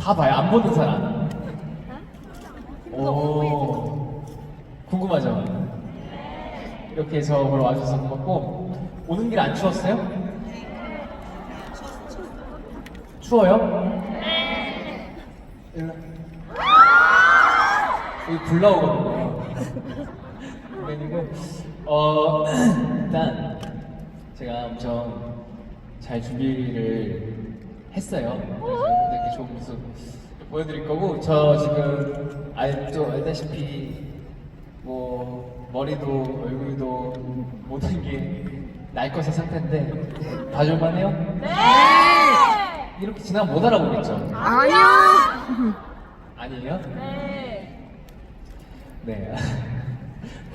다 봐요. 안 보는 사람. 오, 궁금하죠? 이렇게 해서 보러 와주셔서 고맙고, 오는 길 안 추웠어요? 추워요? 네. 여기 불 나오거든요. 그리고 일단 제가 엄청 잘 준비를 했어요. 그래서 여러분들께 좋은 모습 보여드릴 거고, 저 지금 알다시피 뭐 머리도 얼굴도 모든 게 날 것의 상태인데 봐줄만해요? 네! 이렇게 지나면 못 알아보겠죠? 아니요! 아니에요? 네. 네.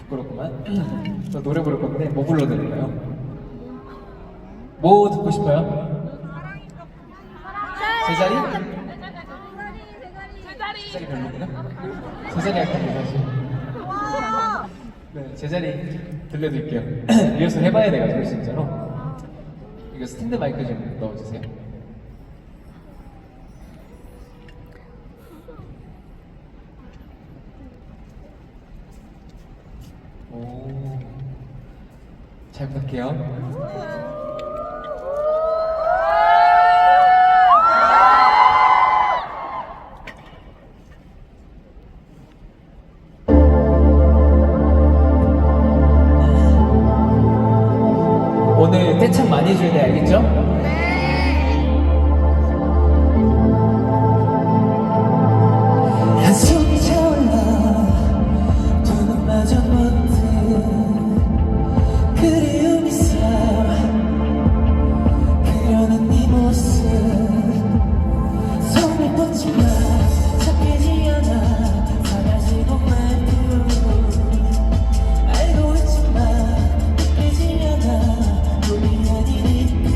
부끄럽구만. 저 노래 부를 건데 뭐 불러드릴까요? 뭐 듣고 싶어요? 제자리? 제자리 별로구나? 제자리 할까요? 사실. 네, 제자리 들려드릴게요. 리허설 해봐야 돼가지고 진짜로. 이거 스탠드 마이크 좀 넣어주세요. 오, 잘 부탁해요. 오늘 떼창 많이 해줘야 돼, 알겠죠? 한숨이 차올라 두 눈마저 못해 그리움이 쌓여 그려낸 네 모습 손을 뻗지마 잡히지 않아 사라지고 말고 알고 있지만 느끼지 않아 우리 아니니까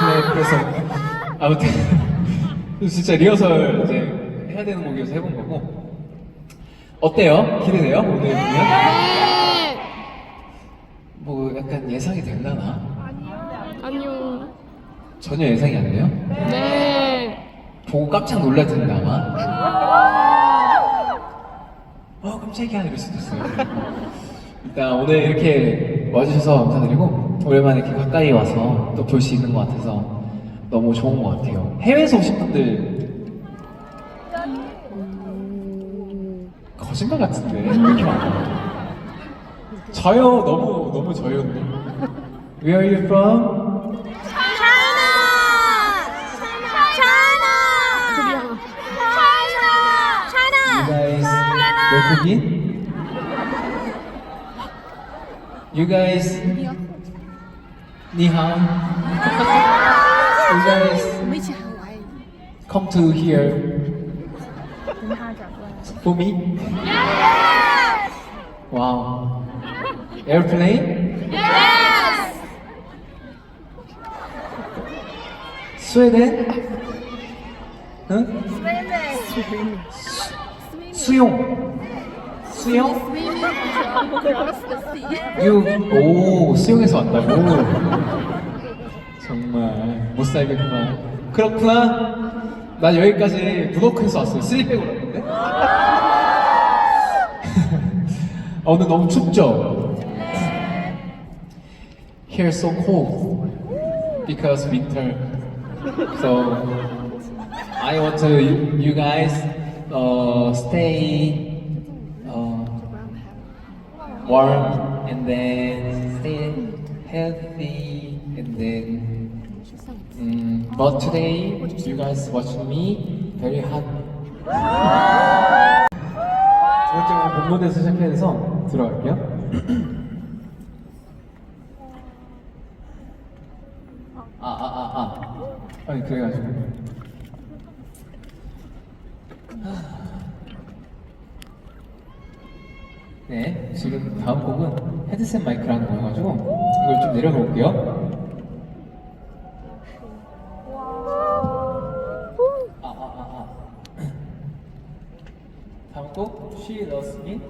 네, 그래서 아무튼 진짜 리허설 이제 해야 되는 곡이어서 해본 거고. 어때요? 기대돼요? 오늘 보면? 뭐 약간 예상이 됐나나? 아니요. 전혀 예상이 안 돼요? 네. 보고 깜짝 놀랄 텐데 아마. 깜짝이야 이럴 수도 있어요. 일단 오늘 이렇게 와주셔서 감사드리고 오랜만에 이렇게 가까이 와서 또 볼 수 있는 것 같아서 너무 좋은 것 같아요. 해외에서 오신 분들 거짓말 같은데 왜 이렇게 많아? 저요 너무 저요인데. Where are you from? You guys 외국인? You guys 니하오? You guys come to here for me? Wow. Airplane? 스웨덴? 응? 수용. 수영? 오, 수영에서 왔다고? 정말 못 살겠구나. 그렇구나. 난 여기까지 무더크에서 왔어요. 슬립백으로 왔는데. 오늘 너무 춥죠? Here so cold because winter. So I want to you guys stay warm and then stay healthy and then but today you guys watching me very hot. 두 번째 곡은 본무대에서 시작해서 들어갈게요. 아니 그래가지고 네, 지금 다음 곡은 헤드셋 마이크라는 거여가지고 이걸 좀 내려놓을게요. 다음 곡 She Loves Me.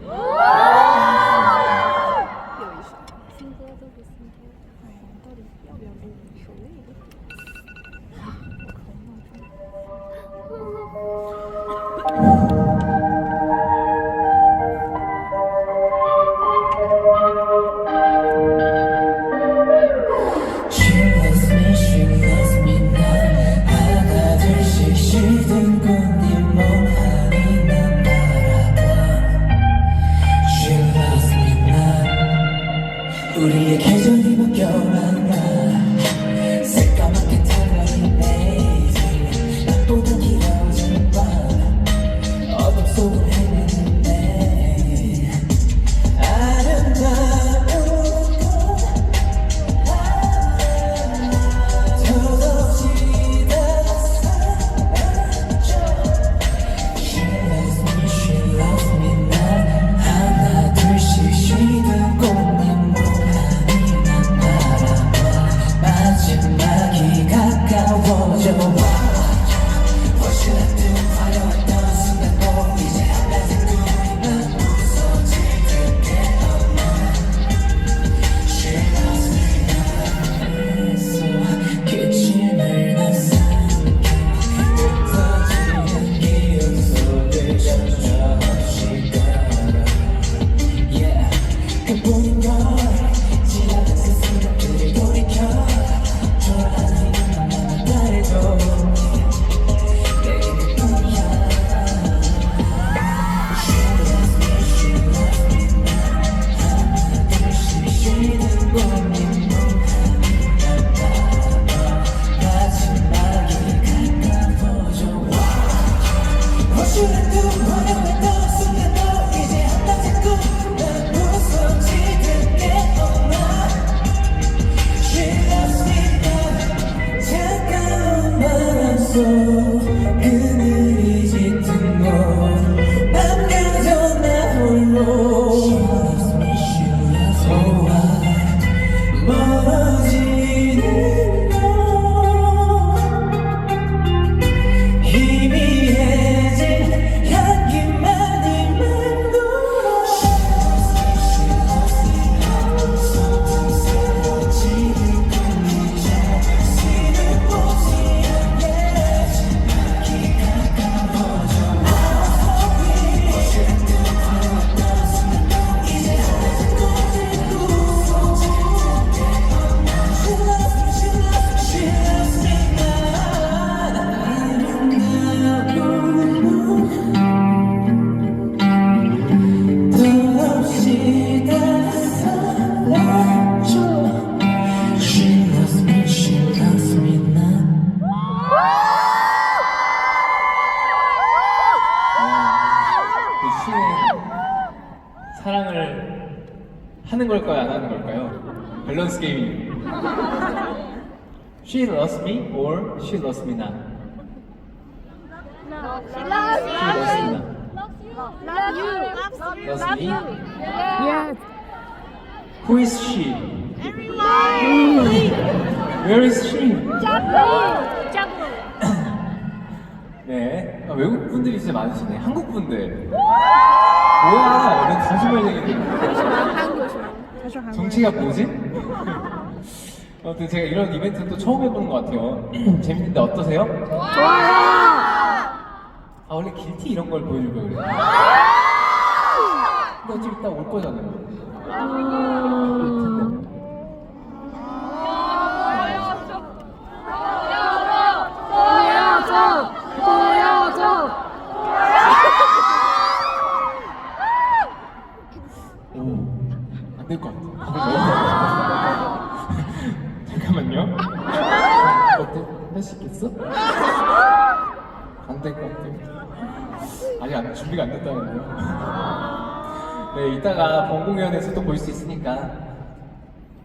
우리의 계절이 바뀌어만가 새까맣게 타버린 내일 낮보다 길어진 밤 어둠 속을 헤매는데 아름다운 더없이 다 사라져 She loves me, she loves me 난 하나 둘씩 쉬는 꽃잎 마지막이 가까워져 멋있는 화려했던 순간도 이제 한낮의 꿈이만 부서질 듯해 She loves me 나에서 기침을 난 삼켜 흩어지는 기억 속을 점점 없이 걸어 Yeah 그뿐인걸 지나간 그 순간들을 돌이켜 그늘이 짙은 곳 남겨져 나 홀로 멀어지는 하는 걸까요? 안 하는 걸까요? 밸런스 게임이. She loves me or she loves me not? She loves me not. Loves me? Yes. Who is she? Where is she? 네, 외국 분들이 진짜 많으시네. 한국 분들. 뭐야, 이런 거짓말쟁이들. 정치가 뭐지? 아무튼 제가 이런 이벤트 또 처음 해보는 것 같아요. 재밌는데 어떠세요? 좋아요. 아, 원래 길티 이런 걸 보여줄 걸 그래요. 근데 어차피 이따 올 거잖아요. 보여줘. 오, 안 될 것 같아. 잠깐만요. 어때? 할 수 있겠어? 안 될 것 같아. 아직 준비가 안 됐다는데요. 네, 이따가 본공연에서 또 볼 수 있으니까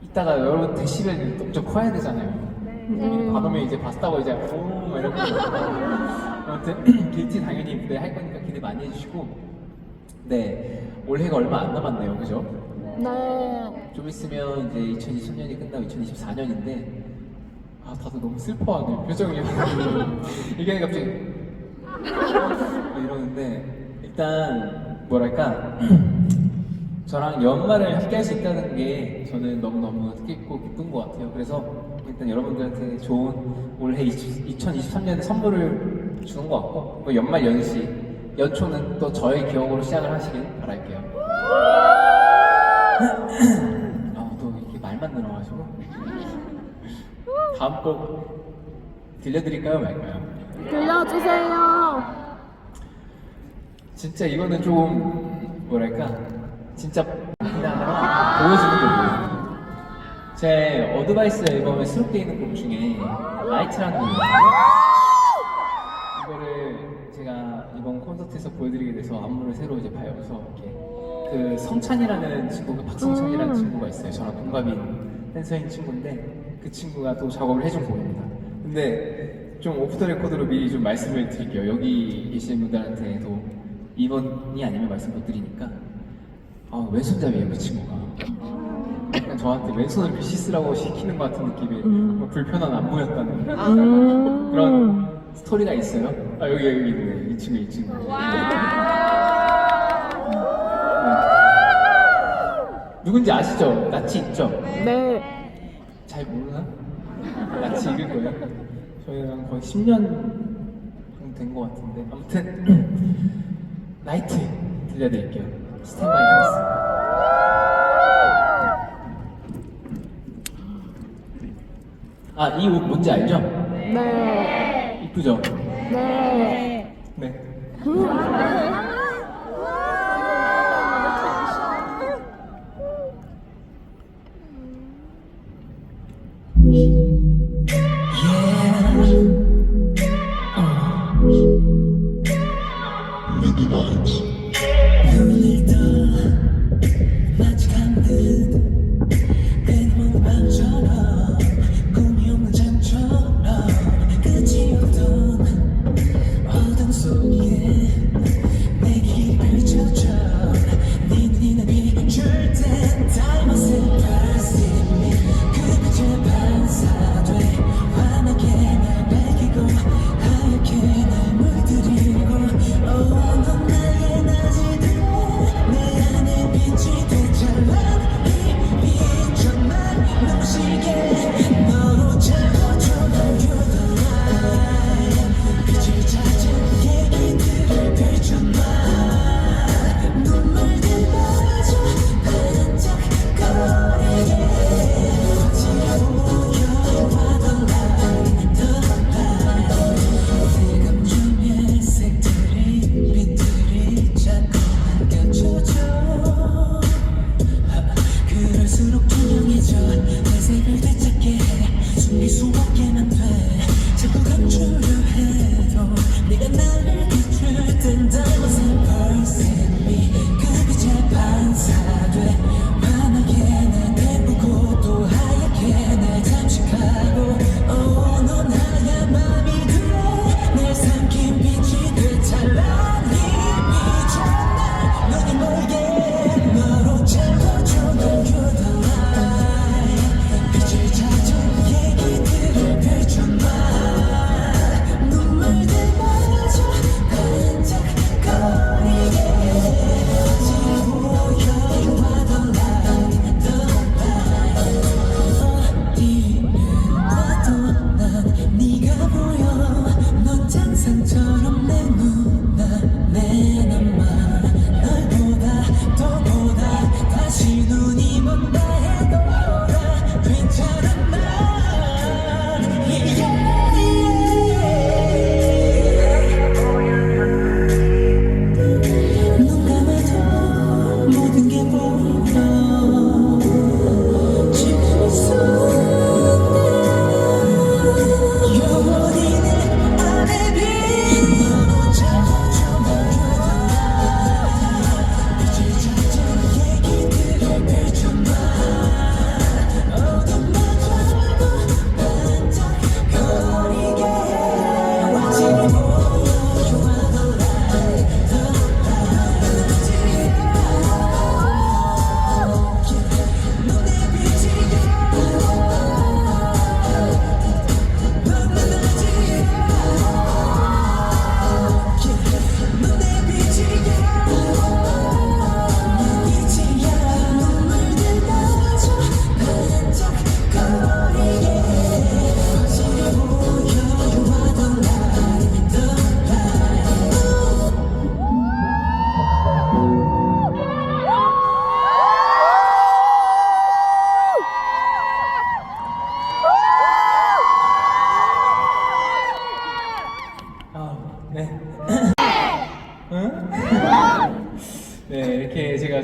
이따가 여러분 데시벨이 좀 커야 되잖아요. 반오면 이제 봤다고 이제 오 이렇게. 아무튼 길티 당연히 무대 할 거니까 기대 많이 해주시고. 네, 올해가 얼마 안 남았네요, 그죠? 네. 좀 있으면 이제 2023년이 끝나고 2024년인데 아 다들 너무 슬퍼하네 표정이. 이게 갑자기 이러는데 일단 뭐랄까 저랑 연말을 함께 할 수 있다는 게 저는 너무너무 뜻깊고 기쁜 것 같아요. 그래서 일단 여러분들한테 좋은 올해 2023년의 선물을 주는 것 같고 뭐 연말 연시 연초는 또 저의 기억으로 시작을 하시길 바랄게요. 또 이렇게 말만 늘어가지고 다음 곡 들려드릴까요 말까요? 들려주세요. 진짜 이거는 좀 뭐랄까 진짜 보여주는 곡이에요. 제 어드바이스 앨범에 수록되어 있는 곡 중에 라이트라는 곡이에요. 이거를 제가 이번 콘서트에서 보여드리게 돼서 안무를 새로 이제 배워서 이렇게 그 성찬이라는 친구가 박성찬이라는 친구가 있어요. 저랑 동갑인 댄서인 친구인데 그 친구가 또 작업을 해준 곡입니다. 근데 좀 오프 더 레코드로 미리 좀 말씀을 드릴게요. 여기 계시는 분들한테도 이번이 아니면 말씀 못 드리니까 왼손잡이에요 그 친구가. 약간 저한테 왼손을 글씨 쓰라고 시키는 것 같은 느낌의 뭐 불편한 안무였다는 그런 스토리가 있어요. 여기 있네 이 친구. 누군지 아시죠? 낯이 있죠? 네. 잘 모르나? 낯이 익을 거예요. 저희랑 거의 10년 정도 된 것 같은데 아무튼 나이트 들려드릴게요. 스탠바이 하겠습니다. 이 옷 뭔지 알죠? 네. 이쁘죠? 네. 네. 눈을 떠 마치 감듯 끊임없는 밤처럼 꿈이 없는 잠처럼 끝이 없던 어둠 속에 내 길을 펼쳐져 네 눈이 날 비출 땐 Time was impressive me 그 빛에 반사돼 환하게 날 밝히고 하얗게 날 물들이고 넌 나의 낮이들 내 안에 빛이 되찬란 이 빛천만 눈부시게 너로 채워줘 날 You the light 빛을 찾은 얘기들을 펼쳐놔 눈물들 마저 반짝거리게 지겨워 the light 내 감정의 색들이 빛들이 자꾸 안겨져져 그럴수록 투명해져 내 색을 되찾게 해 숨길 수 없게만 돼 자꾸 감추려 해도 네가 나를 비출 땐 Diamonds and pearls in me 그 빛에 반사돼 환하게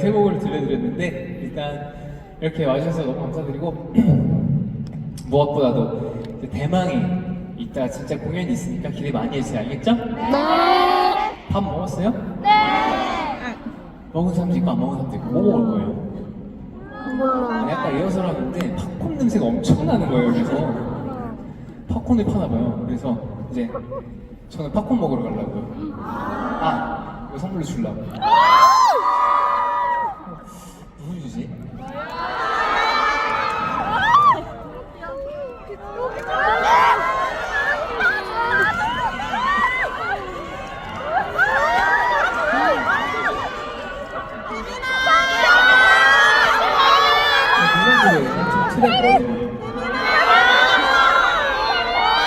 세 곡을 들려드렸는데 일단 이렇게 와주셔서 너무 감사드리고 무엇보다도 이제 대망의 이따 진짜 공연이 있으니까 기대 많이 해주세요. 알겠죠? 네. 밥 먹었어요? 네. 먹은 사람도 있고 안 먹은 사람도 있고 뭐 먹을 거예요? 몰라. 약간 리허설 하는데 팝콘 냄새가 엄청 나는 거예요. 그래서 팝콘을 파나 봐요. 그래서 이제 저는 팝콘 먹으러 가려고요. 아, 이거 선물로 주려고. 누구 주지?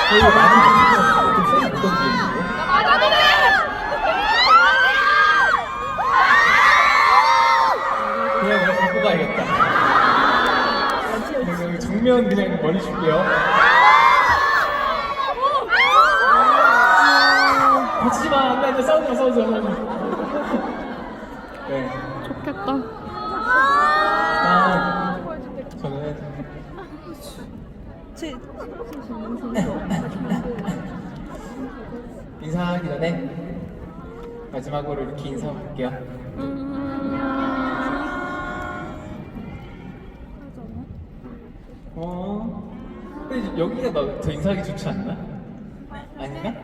저희가 많이 먹는 좀 세게 묻던 기억인데. 그냥 내가 갖고 가야겠다. 여기 정면 그냥 머리 줄게요. 다치지 마. 안 돼, 안 돼. 싸우지 마, 싸우지 마. 네. 좋겠다. 저는 인사하기 전에 마지막으로 이렇게 인사할게요. 근데 여기가 더 인사하기 좋지 않나? 아닌가?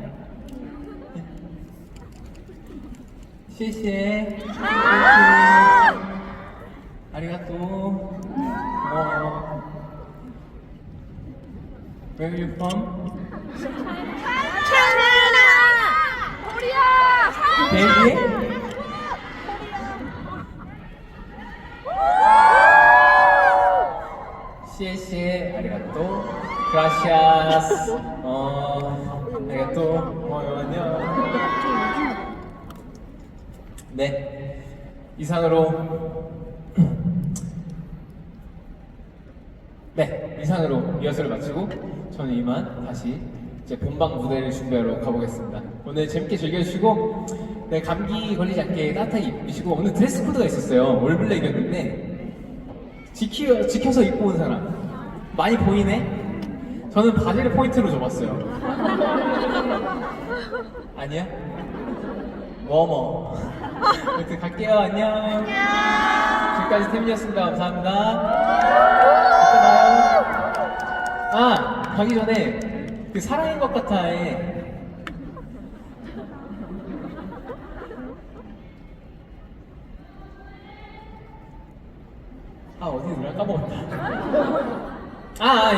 시시해. 아리가또. Where are you from? 벨기에? 시에시에 아리가또 그라시아스 아리가또 안녕. 네, 이상으로 리허설을 마치고 저는 이만 다시 이제 본방 무대를 준비하러 가보겠습니다. 오늘 재밌게 즐겨주시고 네, 감기 걸리지 않게 따뜻하게 입으시고 오늘 드레스 코드가 있었어요. 올블랙이었는데 지켜서 입고 온 사람 많이 보이네? 저는 바지를 포인트로 줘봤어요. 아니야? 워머. 아무튼 갈게요. 안녕. 지금까지 태민이었습니다. 감사합니다. 이따 봐요. 아, 가기 전에 그 사랑인 것 같아에 어디 노래 까먹었다.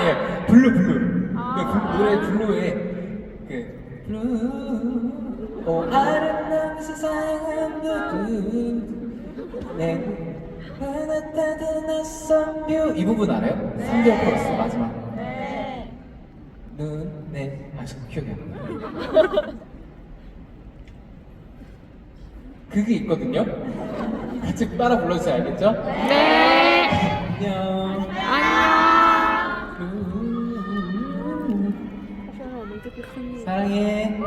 예. 블루. 노래 블루에 블루 아름다운 세상은 누구 내 하나 따뜻한 낯선 뷰 이 부분 알아요? 3절 코러스 마지막 눈에 자꾸 기억이 안 나요. 그게 있거든요. 같이 따라 불러주세요. 알겠죠? 네. 안녕. 안녕. 사랑해.